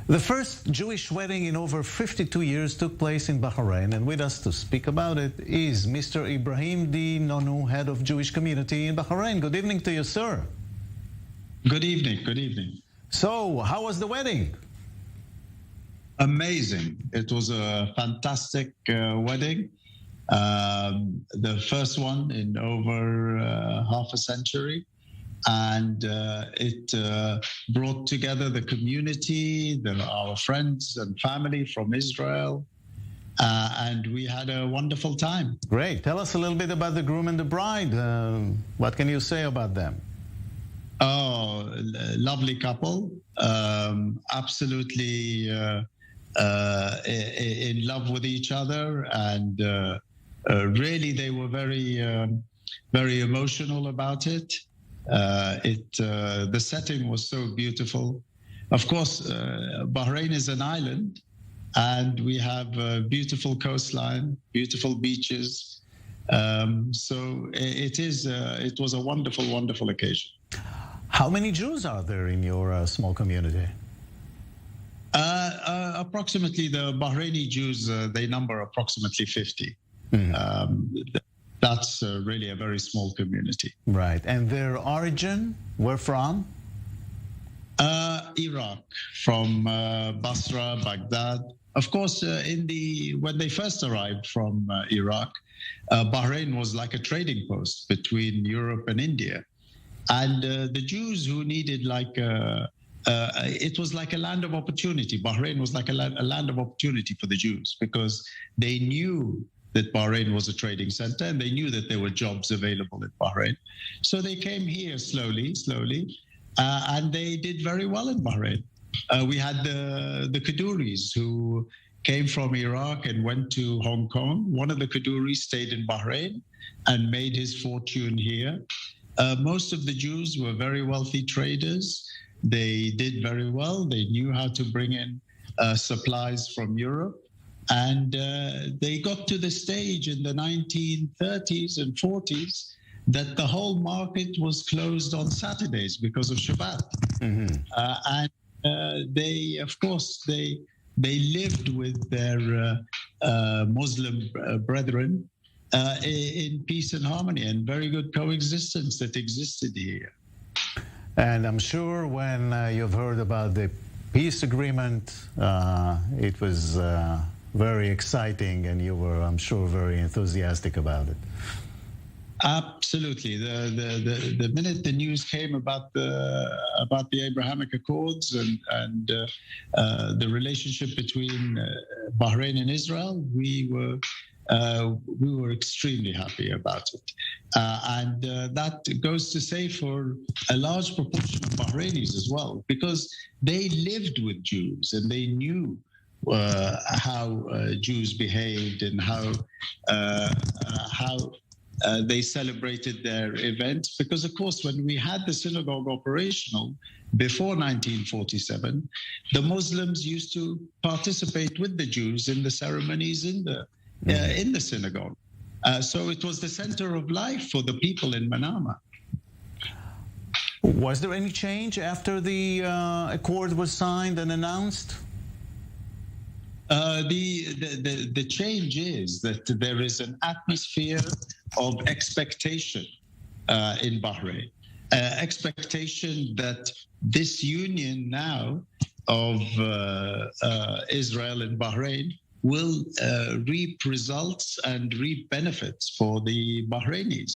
The first Jewish wedding in over 52 years took place in Bahrain, and with us to speak about it is Mr. Ibrahim Di Nonu, head of Jewish community in Bahrain. Good evening to you, sir. Good evening. Good evening. So, how was the wedding? Amazing. It was a fantastic wedding. The first one in over half a century. And it brought together the community, our friends and family from Israel. And we had a wonderful time. Great. Tell us a little bit about the groom and the bride. What can you say about them? Oh, lovely couple. Absolutely in love with each other. And really, they were very emotional about it. The setting was so beautiful. Of course, Bahrain is an island, and we have a beautiful coastline, beautiful beaches. So it was a wonderful, wonderful occasion. How many Jews are there in your small community? Approximately, the Bahraini Jews, they number approximately 50. That's really a very small community. Right. And their origin, where from? Iraq, from Basra, Baghdad. Of course, when they first arrived from Iraq, Bahrain was like a trading post between Europe and India. And the Jews who needed it was like a land of opportunity. Bahrain was like a land of opportunity for the Jews because they knew that Bahrain was a trading center, and they knew that there were jobs available in Bahrain. So they came here slowly, and they did very well in Bahrain. We had the Kaduris who came from Iraq and went to Hong Kong. One of the Kaduris stayed in Bahrain and made his fortune here. Most of the Jews were very wealthy traders. They did very well. They knew how to bring in supplies from Europe. And they got to the stage in the 1930s and 40s that the whole market was closed on Saturdays because of Shabbat. Mm-hmm. And they, of course, they lived with their Muslim brethren in peace and harmony, and very good coexistence that existed here. And I'm sure when you've heard about the peace agreement, it was very exciting, and you were, I'm sure, very enthusiastic about it. Absolutely. The minute the news came about the Abrahamic Accords and the relationship between Bahrain and Israel, we were extremely happy about it. And that goes to say for a large proportion of Bahrainis as well, because they lived with Jews and they knew how Jews behaved and how they celebrated their events. Because, of course, when we had the synagogue operational before 1947, the Muslims used to participate with the Jews in the ceremonies in the synagogue. So it was the center of life for the people in Manama. Was there any change after the accord was signed and announced? The change is that there is an atmosphere of expectation in Bahrain. Expectation that this union now of Israel and Bahrain will reap results and reap benefits for the Bahrainis.